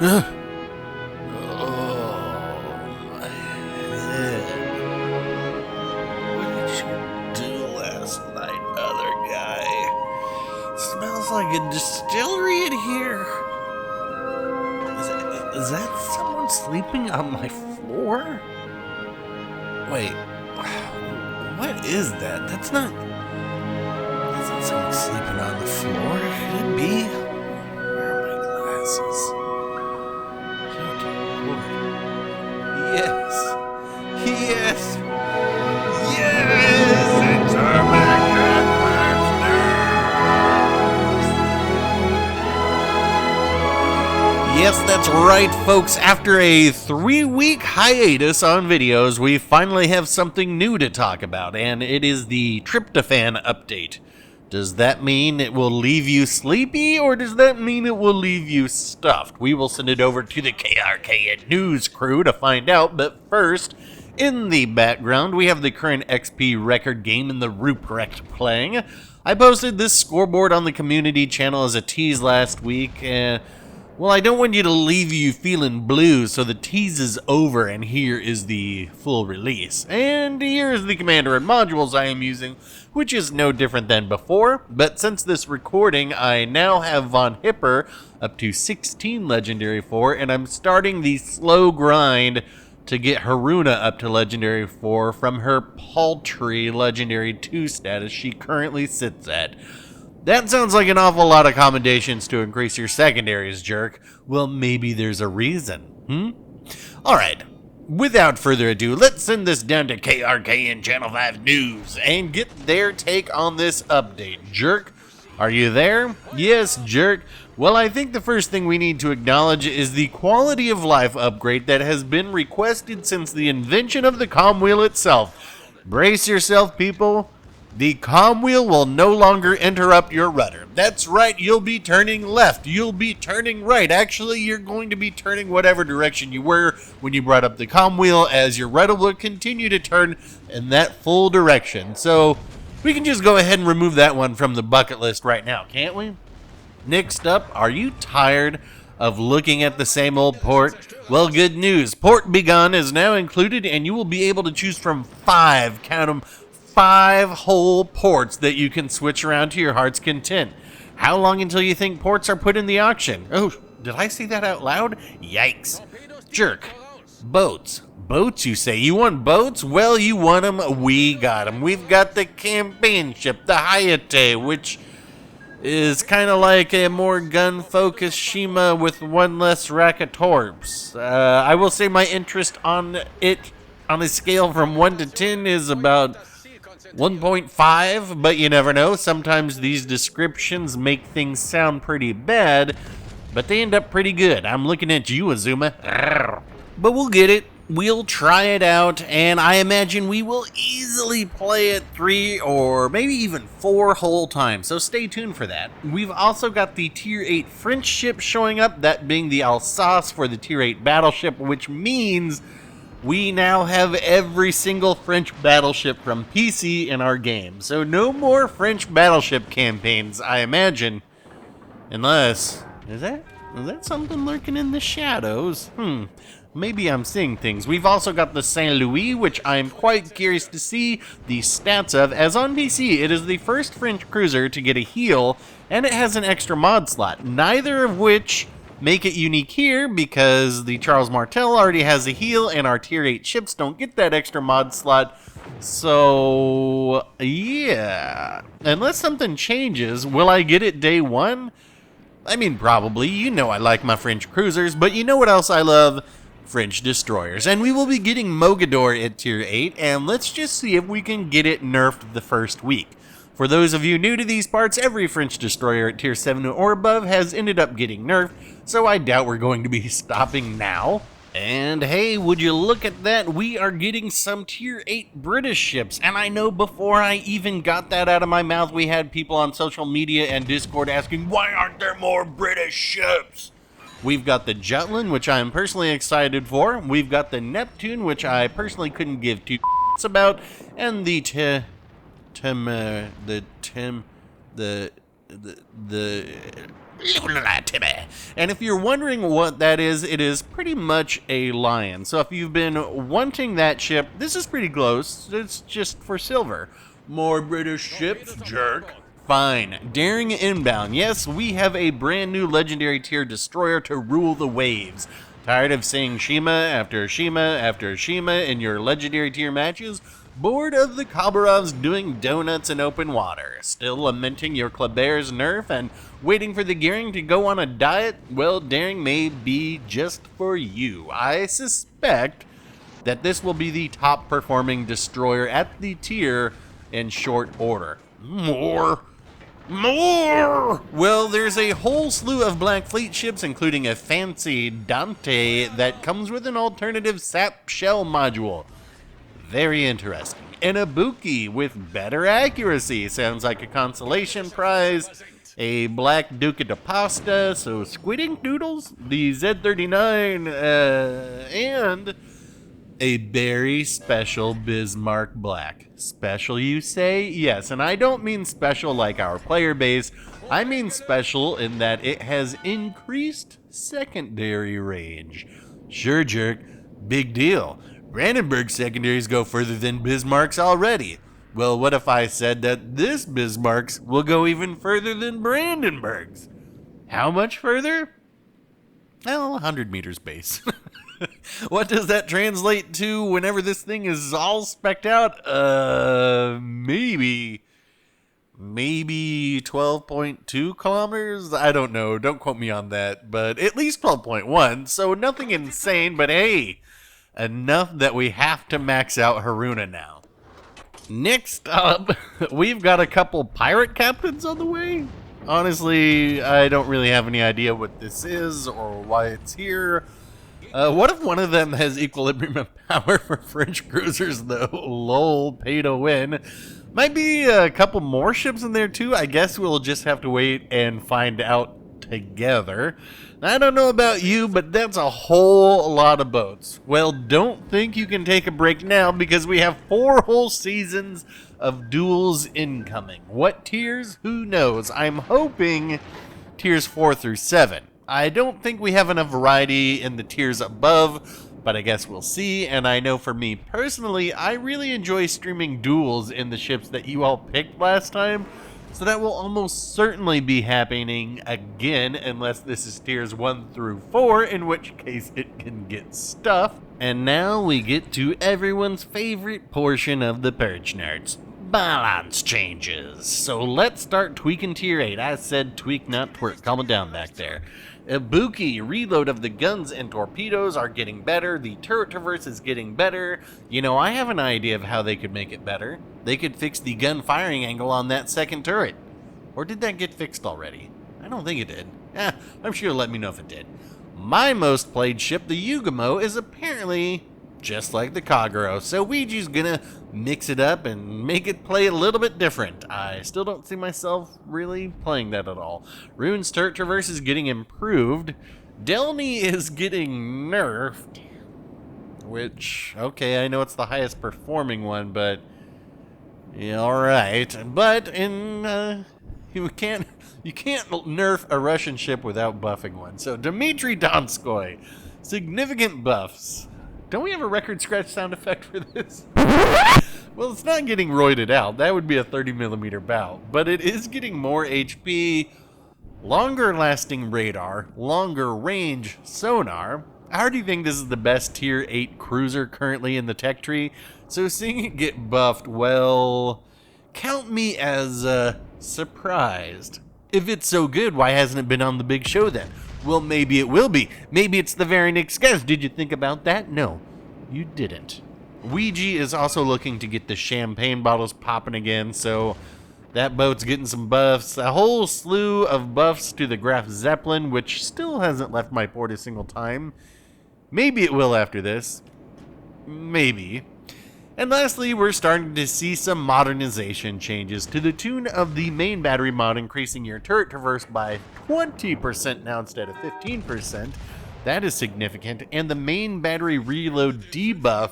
my head. What did you do last night, other guy? Smells like a distillery in here. Is that someone sleeping on my floor? Wait, what is that? That's not someone sleeping on the floor. Could it be? Where are my glasses? Yes! Yes! Yes! It's Ermahgerd Monster! Yes, that's right, folks. After a 3-week hiatus on videos, we finally have something new to talk about, and it is the tryptophan update. Does that mean it will leave you sleepy, or does that mean it will leave you stuffed? We will send it over to the KRKN News crew to find out, but first, in the background, we have the current XP record game in the Rupprecht playing. I posted this scoreboard on the community channel as a tease last week, well, I don't want you to leave you feeling blue, so the tease is over, and here is the full release. And here is the commander and modules I am using, which is no different than before, but since this recording, I now have Von Hipper up to 16 Legendary 4, and I'm starting the slow grind to get Haruna up to Legendary 4 from her paltry Legendary 2 status she currently sits at. That sounds like an awful lot of commendations to increase your secondaries, jerk. Well, maybe there's a reason, Alright, without further ado, let's send this down to KRKN Channel 5 News and get their take on this update. Jerk, are you there? Yes, jerk. Well, I think the first thing we need to acknowledge is the quality of life upgrade that has been requested since the invention of the comm wheel itself. Brace yourself, people. The comm wheel will no longer interrupt your rudder. That's right, you'll be turning left, you'll be turning right. Actually, you're going to be turning whatever direction you were when you brought up the comm wheel, as your rudder will continue to turn in that full direction. So, we can just go ahead and remove that one from the bucket list right now, can't we? Next up, are you tired of looking at the same old port? Well, good news. Port Begun is now included, and you will be able to choose from 5, count them, 5 whole ports that you can switch around to your heart's content. How long until you think ports are put in the auction? Oh, did I say that out loud? Yikes. Jerk. Boats. Boats, you say? You want boats? Well, you want them. We got them. We've got the campaign ship, the Hayate, which is kind of like a more gun-focused Shima with one less rack of torps. I will say my interest on it on a scale from 1 to 10 is about 1.5, but you never know. Sometimes these descriptions make things sound pretty bad, but they end up pretty good. I'm looking at you, Azuma. But we'll get it. We'll try it out, and I imagine we will easily play it 3 or maybe even 4 whole times, so stay tuned for that. We've also got the Tier 8 French ship showing up, that being the Alsace for the Tier 8 battleship, which means we now have every single French battleship from PC in our game. So no more French battleship campaigns, I imagine. Unless, is that something lurking in the shadows? Maybe I'm seeing things. We've also got the Saint Louis, which I'm quite curious to see the stats of, as on PC, it is the first French cruiser to get a heal, and it has an extra mod slot, neither of which make it unique here, because the Charles Martel already has a heal, and our Tier 8 ships don't get that extra mod slot. So, yeah. Unless something changes, will I get it day 1? I mean, probably. You know I like my French cruisers, but you know what else I love? French destroyers. And we will be getting Mogador at Tier 8, and let's just see if we can get it nerfed the first week. For those of you new to these parts, every French destroyer at Tier 7 or above has ended up getting nerfed, so I doubt we're going to be stopping now. And hey, would you look at that, we are getting some Tier 8 British ships, and I know before I even got that out of my mouth, we had people on social media and Discord asking, why aren't there more British ships? We've got the Jutland, which I am personally excited for. We've got the Neptune, which I personally couldn't give two about, and the And if you're wondering what that is, it is pretty much a lion. So if you've been wanting that ship, this is pretty close. It's just for silver. More British ships, jerk. Fine. Daring inbound. Yes, we have a brand new legendary tier destroyer to rule the waves. Tired of seeing Shima after Shima after Shima in your legendary tier matches? Bored of the Khabarovs doing donuts in open water? Still lamenting your Kleber's nerf and waiting for the gearing to go on a diet? Well, Daring may be just for you. I suspect that this will be the top performing destroyer at the tier in short order. More! Well, there's a whole slew of Black Fleet ships, including a fancy Dante that comes with an alternative sap shell module. Very interesting. And a Buki with better accuracy. Sounds like a consolation prize. A Black Duca de Pasta, so squid ink noodles, the Z39, and a very special Bismarck Black. Special, you say? Yes, and I don't mean special like our player base. I mean special in that it has increased secondary range. Sure, jerk. Big deal. Brandenburg secondaries go further than Bismarck's already. Well, what if I said that this Bismarck's will go even further than Brandenburg's? How much further? Well, 100 meters base. What does that translate to whenever this thing is all specced out? Maybe 12.2 kilometers? I don't know. Don't quote me on that. But at least 12.1. So nothing insane, but hey, enough that we have to max out Haruna now. Next up, we've got a couple pirate captains on the way. Honestly, I don't really have any idea what this is or why it's here. What if one of them has equilibrium of power for French cruisers, though? Lol, pay to win. Might be a couple more ships in there, too. I guess we'll just have to wait and find out together. I don't know about you, but that's a whole lot of boats. Well, don't think you can take a break now, because we have 4 whole seasons of duels incoming. What tiers? Who knows? I'm hoping tiers 4 through 7. I don't think we have enough variety in the tiers above, but I guess we'll see. And I know for me personally, I really enjoy streaming duels in the ships that you all picked last time. So that will almost certainly be happening again, unless this is tiers 1 through 4, in which case it can get stuffed. And now we get to everyone's favorite portion of the Perch Nerts. Balance changes. So let's start tweaking tier 8. I said tweak, not twerk. Calm it down back there. Ibuki, reload of the guns and torpedoes are getting better. The turret traverse is getting better. You know, I have an idea of how they could make it better. They could fix the gun firing angle on that second turret. Or did that get fixed already? I don't think it did. I'm sure you'll let me know if it did. My most played ship, the Yugamo, is apparently just like the Kagero, so Ouija's gonna mix it up and make it play a little bit different. I still don't see myself really playing that at all. Rune's turret traverse is getting improved. Delny is getting nerfed, which, okay, I know it's the highest performing one, but yeah, alright. But in you can't nerf a Russian ship without buffing one. So Dmitry Donskoy, significant buffs. Don't we have a record scratch sound effect for this? Well, it's not getting roided out. That would be a 30mm bout. But it is getting more HP, longer lasting radar, longer range sonar. I already think this is the best tier 8 cruiser currently in the tech tree. So seeing it get buffed, well, count me as surprised. If it's so good, why hasn't it been on the big show then? Well, maybe it will be. Maybe it's the very next guest. Did you think about that? No, you didn't. Ouija is also looking to get the champagne bottles popping again, so that boat's getting some buffs. A whole slew of buffs to the Graf Zeppelin, which still hasn't left my port a single time. Maybe it will after this. Maybe. And lastly, we're starting to see some modernization changes to the tune of the main battery mod increasing your turret traverse by 20% now instead of 15%. That is significant. And the main battery reload debuff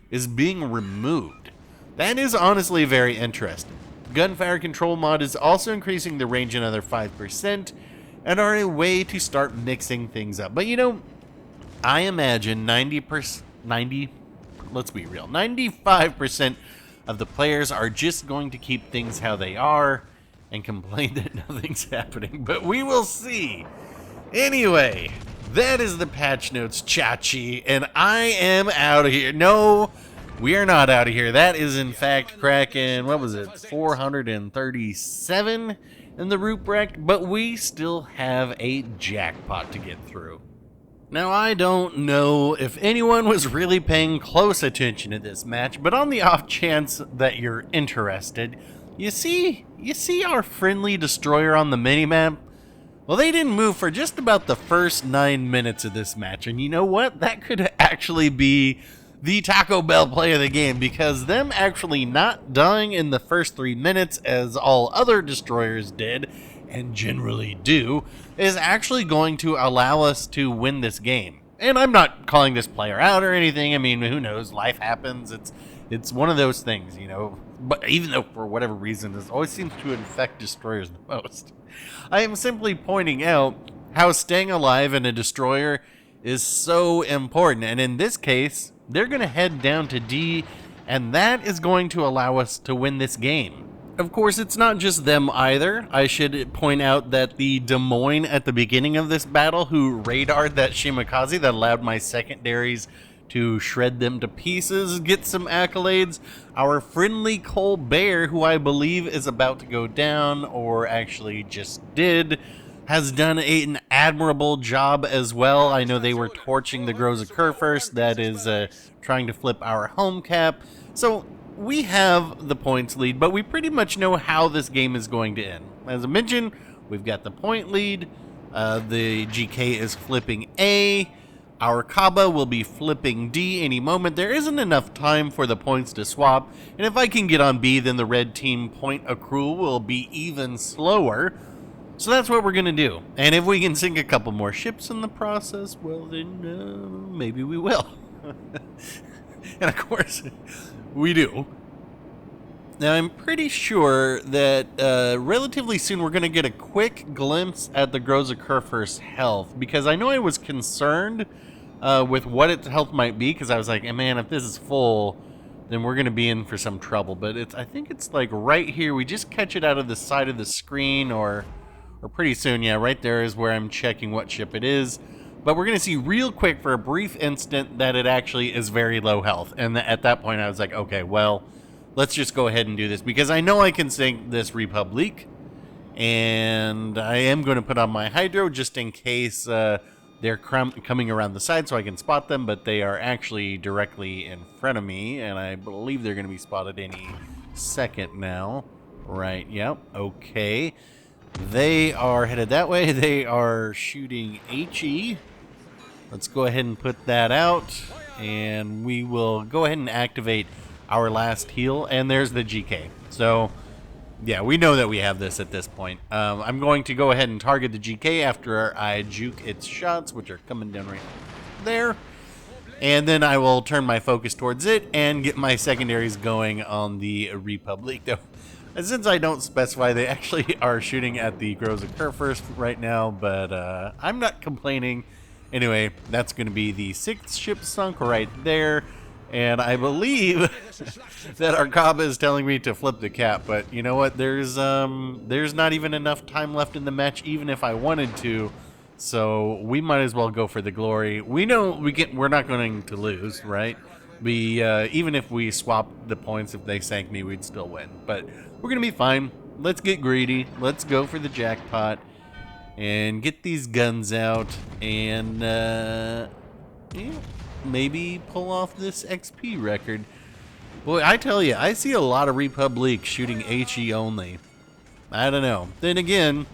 is being removed. That is honestly very interesting. Gunfire control mod is also increasing the range another 5%. and are a way to start mixing things up. But you know, I imagine 95% of the players are just going to keep things how they are and complain that nothing's happening, but we will see. Anyway, that is the patch notes, Chachi, and I am out of here. No, we are not out of here. That is, in fact, Kraken, what was it, 437 in the Rupprecht, but we still have a jackpot to get through. Now, I don't know if anyone was really paying close attention to this match, but on the off chance that you're interested, you see our friendly destroyer on the minimap? Well, they didn't move for just about the first 9 minutes of this match, and you know what? That could actually be the Taco Bell play of the game, because them actually not dying in the first 3 minutes, as all other destroyers did, and generally do, is actually going to allow us to win this game. And I'm not calling this player out or anything. I mean, who knows? Life happens. It's one of those things, you know. But even though, for whatever reason, this always seems to infect destroyers the most. I am simply pointing out how staying alive in a destroyer is so important. And in this case, they're going to head down to D, and that is going to allow us to win this game. Of course, it's not just them either. I should point out that the Des Moines at the beginning of this battle, who radared that Shimakaze that allowed my secondaries to shred them to pieces, get some accolades. Our friendly Colbert, who I believe is about to go down, or actually just did, has done an admirable job as well. I know they were torching the Groza first, that is trying to flip our home cap. So we have the points lead, but we pretty much know how this game is going to end. As I mentioned, we've got the point lead. The GK is flipping A. Our Kaba will be flipping D any moment. There isn't enough time for the points to swap, and if I can get on B, then the red team point accrual will be even slower. So that's what we're going to do. And if we can sink a couple more ships in the process, well then maybe we will. And of course, we do. Now, I'm pretty sure that relatively soon we're going to get a quick glimpse at the Groza Kerfer's health, because I know I was concerned with what its health might be, because I was like, man, if this is full, then we're going to be in for some trouble. But I think it's like right here. We just catch it out of the side of the screen, or pretty soon. Yeah, right there is where I'm checking what ship it is. But we're going to see real quick for a brief instant that it actually is very low health. And at that point, I was like, okay, well, let's just go ahead and do this, because I know I can sink this Republic, and I am going to put on my Hydro just in case they're coming around the side so I can spot them, but they are actually directly in front of me, and I believe they're going to be spotted any second now. Right, yep, okay. They are headed that way. They are shooting HE. Let's go ahead and put that out, and we will go ahead and activate our last heal, and there's the GK. So, yeah, we know that we have this at this point. I'm going to go ahead and target the GK after I juke its shots, which are coming down right there. And then I will turn my focus towards it and get my secondaries going on the Republic. Though, since I don't specify, they actually are shooting at the Groza first right now, but I'm not complaining. Anyway, that's going to be the 6th ship sunk right there. And I believe that our Kaba is telling me to flip the cap, but you know what? There's not even enough time left in the match, even if I wanted to. So we might as well go for the glory. We know we're not going to lose, right? We even if we swap the points, if they sank me, we'd still win. But we're gonna be fine. Let's get greedy. Let's go for the jackpot and get these guns out and yeah, maybe pull off this XP record. Boy, I tell you, I see a lot of Republic shooting HE only. I don't know. Then again,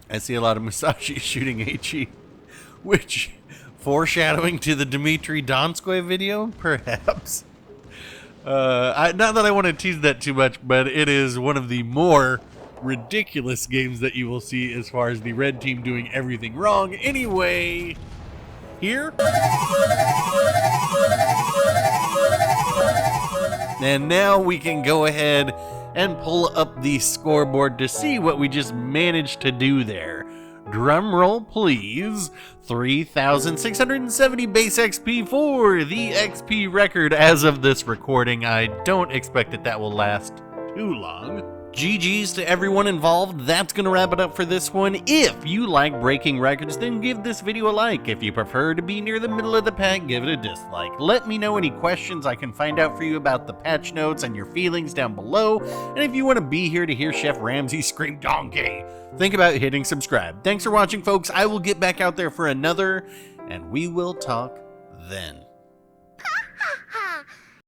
I see a lot of Musashi shooting HE, which, foreshadowing to the Dmitry Donskoy video, perhaps. Not that I want to tease that too much, but it is one of the more ridiculous games that you will see as far as the red team doing everything wrong. Anyway, here. And now we can go ahead and pull up the scoreboard to see what we just managed to do there. drum roll please, 3,670 base XP for the XP record as of this recording. I don't expect that will last too long. GG's to everyone involved. That's gonna wrap it up for this one. If you like breaking records, then give this video a like. If you prefer to be near the middle of the pack, give it a dislike. Let me know any questions I can find out for you about the patch notes and your feelings down below. And if you want to be here to hear Chef Ramsay scream donkey, think about hitting subscribe. Thanks for watching, folks. I will get back out there for another, and we will talk then.